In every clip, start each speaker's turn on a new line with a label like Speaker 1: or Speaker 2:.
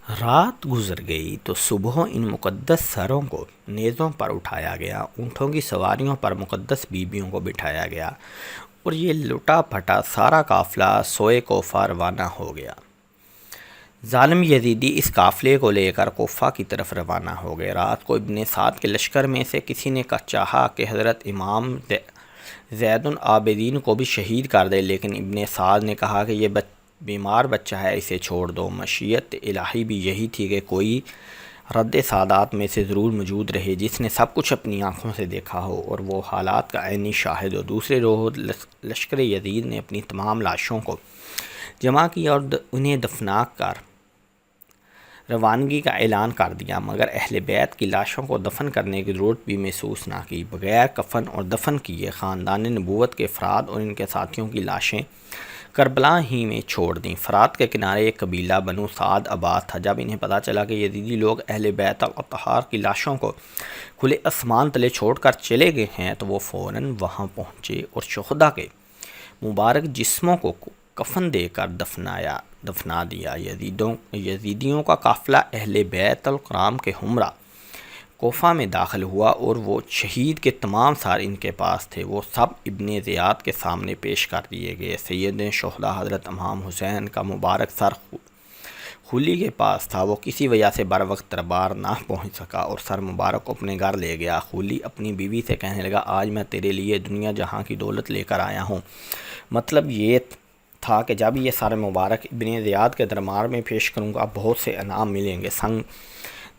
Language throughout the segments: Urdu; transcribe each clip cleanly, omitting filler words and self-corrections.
Speaker 1: رات گزر گئی تو صبح ان مقدس سروں کو نیزوں پر اٹھایا گیا، اونٹوں کی سواریوں پر مقدس بیبیوں کو بٹھایا گیا، اور یہ لٹا پھٹا سارا قافلہ سوئے کوفہ روانہ ہو گیا۔ ظالم یزیدی اس قافلے کو لے کر کوفہ کی طرف روانہ ہو گئے۔ رات کو ابن سعد کے لشکر میں سے کسی نے چاہا کہ حضرت امام زین العابدین کو بھی شہید کر دے، لیکن ابن سعد نے کہا کہ یہ بیمار بچہ ہے، اسے چھوڑ دو۔ مشیت الہی بھی یہی تھی کہ کوئی رد سادات میں سے ضرور موجود رہے جس نے سب کچھ اپنی آنکھوں سے دیکھا ہو اور وہ حالات کا عینی شاہد ہو۔ دوسرے روز لشکر یزید نے اپنی تمام لاشوں کو جمع کیا اور انہیں دفنا کر روانگی کا اعلان کر دیا، مگر اہل بیت کی لاشوں کو دفن کرنے کی ضرورت بھی محسوس نہ کی۔ بغیر کفن اور دفن کیے خاندان نبوت کے افراد اور ان کے ساتھیوں کی لاشیں کربلا ہی میں چھوڑ دیں۔ فرات کے کنارے ایک قبیلہ بنو سعد آباد تھا۔ جب انہیں پتہ چلا کہ یزیدی لوگ اہل بیت الاطہار کی لاشوں کو کھلے آسمان تلے چھوڑ کر چلے گئے ہیں تو وہ فوراً وہاں پہنچے اور شہداء کے مبارک جسموں کو کفن دے کر دفنا دیا۔ یزیدیوں کا قافلہ اہل بیت الکرام کے ہمراہ کوفہ میں داخل ہوا اور وہ شہید کے تمام سار ان کے پاس تھے، وہ سب ابن زیاد کے سامنے پیش کر دیے گئے۔ سید شہداء حضرت امام حسین کا مبارک سر خولی کے پاس تھا، وہ کسی وجہ سے بر وقت دربار نہ پہنچ سکا اور سر مبارک کو اپنے گھر لے گیا۔ خولی اپنی بیوی سے کہنے لگا، آج میں تیرے لیے دنیا جہاں کی دولت لے کر آیا ہوں۔ مطلب یہ تھا کہ جب یہ سر مبارک ابن زیاد کے دربار میں پیش کروں گا بہت سے انعام ملیں گے۔ سنگ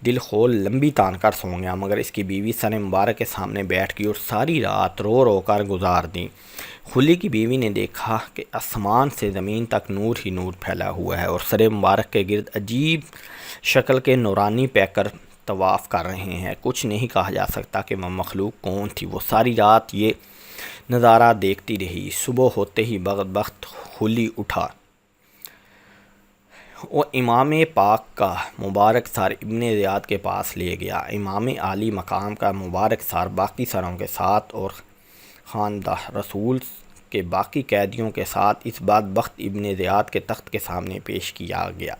Speaker 1: دل خول لمبی تان کر سو گیا، مگر اس کی بیوی سر مبارک کے سامنے بیٹھ گئی اور ساری رات رو رو کر گزار دی۔ خولی کی بیوی نے دیکھا کہ آسمان سے زمین تک نور ہی نور پھیلا ہوا ہے اور سر مبارک کے گرد عجیب شکل کے نورانی پیکر طواف کر رہے ہیں۔ کچھ نہیں کہا جا سکتا کہ وہ مخلوق کون تھی۔ وہ ساری رات یہ نظارہ دیکھتی رہی۔ صبح ہوتے ہی بدبخت خولی اٹھا اور امام پاک کا مبارک سر ابن زیاد کے پاس لے گیا۔ امام عالی مقام کا مبارک سر باقی سروں کے ساتھ اور خاندہ رسول کے باقی قیدیوں کے ساتھ اس بدبخت ابن زیاد کے تخت کے سامنے پیش کیا گیا۔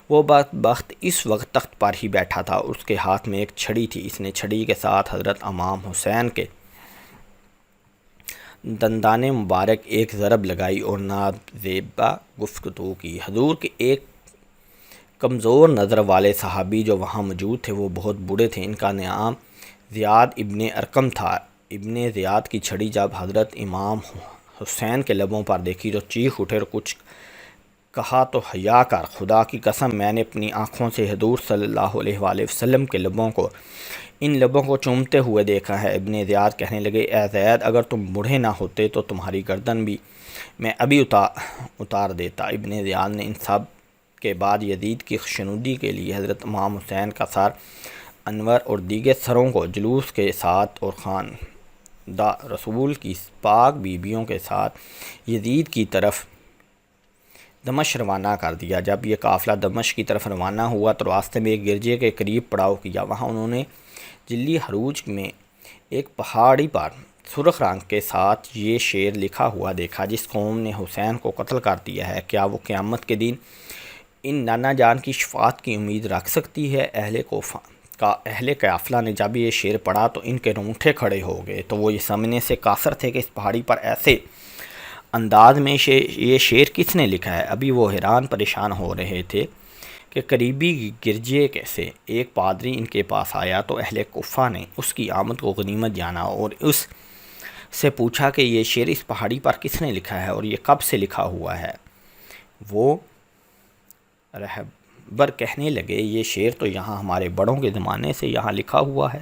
Speaker 1: وہ بدبخت اس وقت تخت پر ہی بیٹھا تھا، اس کے ہاتھ میں ایک چھڑی تھی۔ اس نے چھڑی کے ساتھ حضرت امام حسین کے دندان مبارک ایک ضرب لگائی اور نازیبا گفتگو کی۔ حضور کے ایک کمزور نظر والے صحابی جو وہاں موجود تھے وہ بہت بوڑھے تھے، ان کا نام زیاد ابن ارقم تھا۔ ابن زیاد کی چھڑی جب حضرت امام حسین کے لبوں پر دیکھی تو چیخ اٹھے اور کچھ کہا تو حیا کر، خدا کی قسم میں نے اپنی آنکھوں سے حضور صلی اللہ علیہ وآلہ وسلم کے لبوں کو ان لبوں کو چومتے ہوئے دیکھا ہے۔ ابن زیاد کہنے لگے، اے زید، اگر تم بوڑھے نہ ہوتے تو تمہاری گردن بھی میں ابھی اتار دیتا۔ ابن زیاد نے ان سب کے بعد یزید کی خوشنودی کے لیے حضرت امام حسین کا سر انور اور دیگر سروں کو جلوس کے ساتھ اور خاندہ رسول کی پاک بیبیوں کے ساتھ یزید کی طرف دمشق روانہ کر دیا۔ جب یہ قافلہ دمشق کی طرف روانہ ہوا تو راستے میں ایک گرجے کے قریب پڑاؤ کیا۔ وہاں انہوں نے جلی حروج میں ایک پہاڑی پر سرخ رنگ کے ساتھ یہ شعر لکھا ہوا دیکھا، جس قوم نے حسین کو قتل کر دیا ہے، کیا وہ قیامت کے دن ان نانا جان کی شفاعت کی امید رکھ سکتی ہے؟ اہل قافلہ نے جب یہ شعر پڑھا تو ان کے رونگٹے کھڑے ہو گئے، تو وہ یہ سمجھنے سے قاصر تھے کہ اس پہاڑی پر ایسے انداز میں یہ شعر کس نے لکھا ہے۔ ابھی وہ حیران پریشان ہو رہے تھے کہ قریبی گرجے سے ایک پادری ان کے پاس آیا تو اہل کوفہ نے اس کی آمد کو غنیمت جانا اور اس سے پوچھا کہ یہ شعر اس پہاڑی پر کس نے لکھا ہے اور یہ کب سے لکھا ہوا ہے۔ وہ رہبر کہنے لگے، یہ شعر تو یہاں ہمارے بڑوں کے زمانے سے یہاں لکھا ہوا ہے۔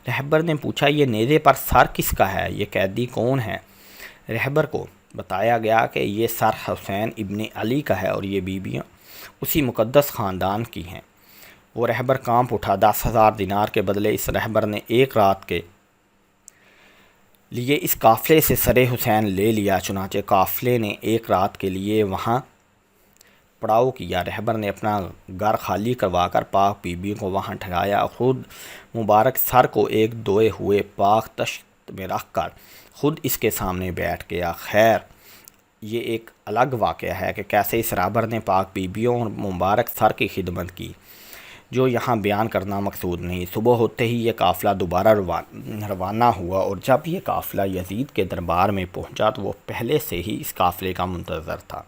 Speaker 1: رہبر نے پوچھا، یہ نیزے پر سر کس کا ہے؟ یہ قیدی کون ہے؟ رہبر کو بتایا گیا کہ یہ سر حسین ابن علی کا ہے اور یہ بیبیاں اسی مقدس خاندان کی ہیں۔ وہ رہبر کانپ اٹھا۔ 10,000 دینار کے بدلے اس رہبر نے ایک رات کے لیے اس قافلے سے سر حسین لے لیا۔ چنانچہ قافلے نے ایک رات کے لیے وہاں پڑاؤ کیا۔ رہبر نے اپنا گھر خالی کروا کر پاک بیبیوں کو وہاں ٹھہرایا اور خود مبارک سر کو ایک دھوئے ہوئے پاک تشت میں رکھ کر خود اس کے سامنے بیٹھ گیا۔ خیر، یہ ایک الگ واقعہ ہے کہ کیسے اس رہبر نے پاک بیبیوں اور مبارک سر کی خدمت کی، جو یہاں بیان کرنا مقصود نہیں۔ صبح ہوتے ہی یہ قافلہ دوبارہ روانہ ہوا، اور جب یہ قافلہ یزید کے دربار میں پہنچا تو وہ پہلے سے ہی اس قافلے کا منتظر تھا۔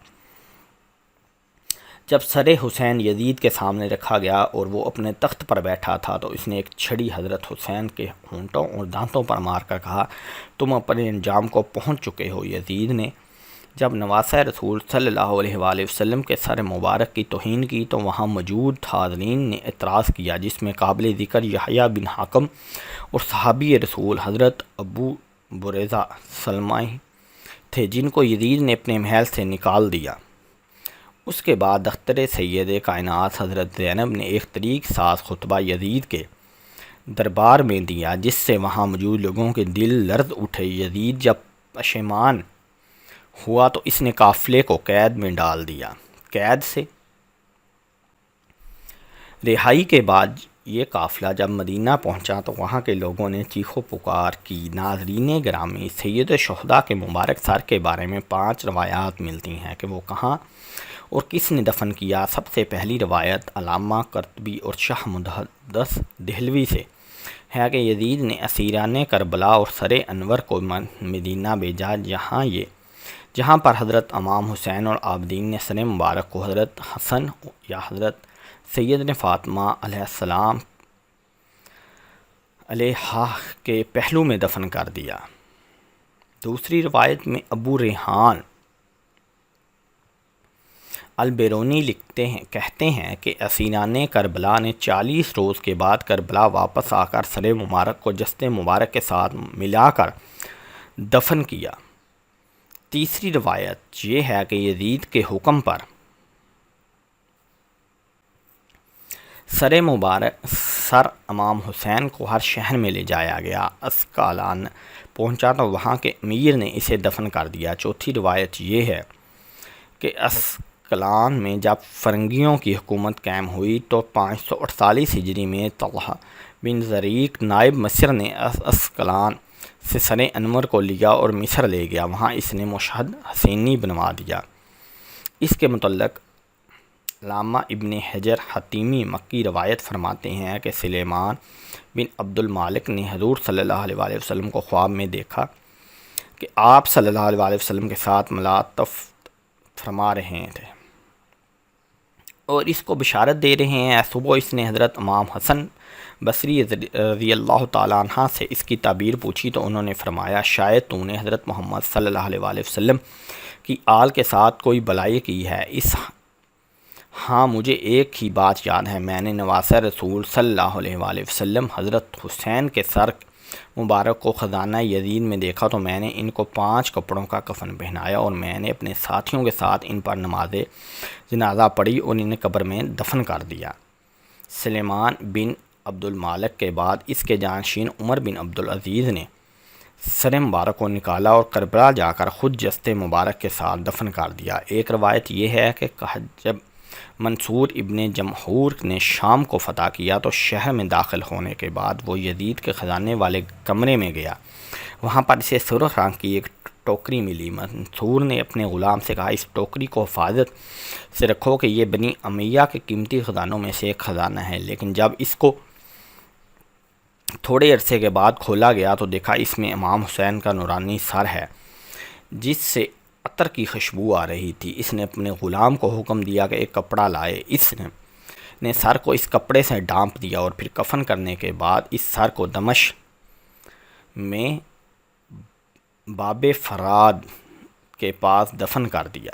Speaker 1: جب سر حسین یزید کے سامنے رکھا گیا اور وہ اپنے تخت پر بیٹھا تھا تو اس نے ایک چھڑی حضرت حسین کے ہونٹوں اور دانتوں پر مار کر کہا، تم اپنے انجام کو پہنچ چکے ہو۔ یزید نے جب نواسہ رسول صلی اللہ علیہ وآلہ وسلم کے سر مبارک کی توہین کی تو وہاں موجود حاضرین نے اعتراض کیا، جس میں قابل ذکر یحییٰ بن حکم اور صحابی رسول حضرت ابو بریزہ سلمی تھے، جن کو یزید نے اپنے محل سے نکال دیا۔ اس کے بعد دختر سید کائنات حضرت زینب نے ایک طریق ساز خطبہ یزید کے دربار میں دیا، جس سے وہاں موجود لوگوں کے دل لرز اٹھے۔ یزید جب پشیمان ہوا تو اس نے قافلے کو قید میں ڈال دیا۔ قید سے رہائی کے بعد یہ قافلہ جب مدینہ پہنچا تو وہاں کے لوگوں نے چیخ و پکار کی۔ ناظرین گرامی، سید شہداء کے مبارک سر کے بارے میں 5 روایات ملتی ہیں کہ وہ کہاں اور کس نے دفن کیا۔ سب سے پہلی روایت علامہ قرطبی اور شاہ محدث دہلوی سے ہے کہ یزید نے اسیران کربلا اور سر انور کو مدینہ بھیجا، جہاں پر حضرت امام حسین اور عابدین نے سر مبارک کو حضرت حسن یا حضرت سیدنا فاطمہ علیہ السلام علیہا کے پہلو میں دفن کر دیا۔ دوسری روایت میں ابو ریحان البیرونی کہتے ہیں کہ اسیران کربلا نے 40 روز کے بعد کربلا واپس آ کر سر مبارک کو جسد مبارک کے ساتھ ملا کر دفن کیا۔ تیسری روایت یہ ہے کہ یزید کے حکم پر سر امام حسین کو ہر شہر میں لے جایا گیا۔ اسقلان پہنچا تو وہاں کے امیر نے اسے دفن کر دیا۔ چوتھی روایت یہ ہے کہ اسقلان میں جب فرنگیوں کی حکومت قائم ہوئی تو 548 ہجری میں طلحہ بن زریق نائب مصر نے اسقلان سے سر انور کو لیا اور مصر لے گیا۔ وہاں اس نے مشہد حسینی بنوا دیا۔ اس کے متعلق علامہ ابن حجر حتیمی مکی روایت فرماتے ہیں کہ سلیمان بن عبد المالک نے حضور صلی اللہ علیہ وآلہ وسلم کو خواب میں دیکھا کہ آپ صلی اللہ علیہ وآلہ وسلم کے ساتھ ملاطف فرما رہے تھے اور اس کو بشارت دے رہے ہیں۔ صبح اس نے حضرت امام حسن بصری رضی اللہ تعالیٰ عنہ سے اس کی تعبیر پوچھی تو انہوں نے فرمایا، شاید تو نے حضرت محمد صلی اللہ علیہ وآلہ وسلم کی آل کے ساتھ کوئی بلائی کی ہے۔ ہاں مجھے ایک ہی بات یاد ہے، میں نے نواسہ رسول صلی اللہ علیہ وآلہ وسلم حضرت حسین کے سر مبارک کو خزانہ یزید میں دیکھا تو میں نے ان کو 5 کپڑوں کا کفن پہنایا اور میں نے اپنے ساتھیوں کے ساتھ ان پر نماز جنازہ پڑھی اور انہیں قبر میں دفن کر دیا۔ سلیمان بن عبد المالک کے بعد اس کے جانشین عمر بن عبدالعزیز نے سر مبارک کو نکالا اور کربلا جا کر خود جسد مبارک کے ساتھ دفن کر دیا۔ ایک روایت یہ ہے کہ جب منصور ابن جمہور نے شام کو فتح کیا تو شہر میں داخل ہونے کے بعد وہ یزید کے خزانے والے کمرے میں گیا۔ وہاں پر اسے سرخ رنگ کی ایک ٹوکری ملی۔ منصور نے اپنے غلام سے کہا، اس ٹوکری کو حفاظت سے رکھو کہ یہ بنی امیہ کے قیمتی خزانوں میں سے ایک خزانہ ہے۔ لیکن جب اس کو تھوڑے عرصے کے بعد کھولا گیا تو دیکھا اس میں امام حسین کا نورانی سر ہے جس سے عطر کی خوشبو آ رہی تھی۔ اس نے اپنے غلام کو حکم دیا کہ ایک کپڑا لائے۔ اس نے سر کو اس کپڑے سے ڈھانپ دیا اور پھر کفن کرنے کے بعد اس سر کو دمشق میں باب فراد کے پاس دفن کر دیا۔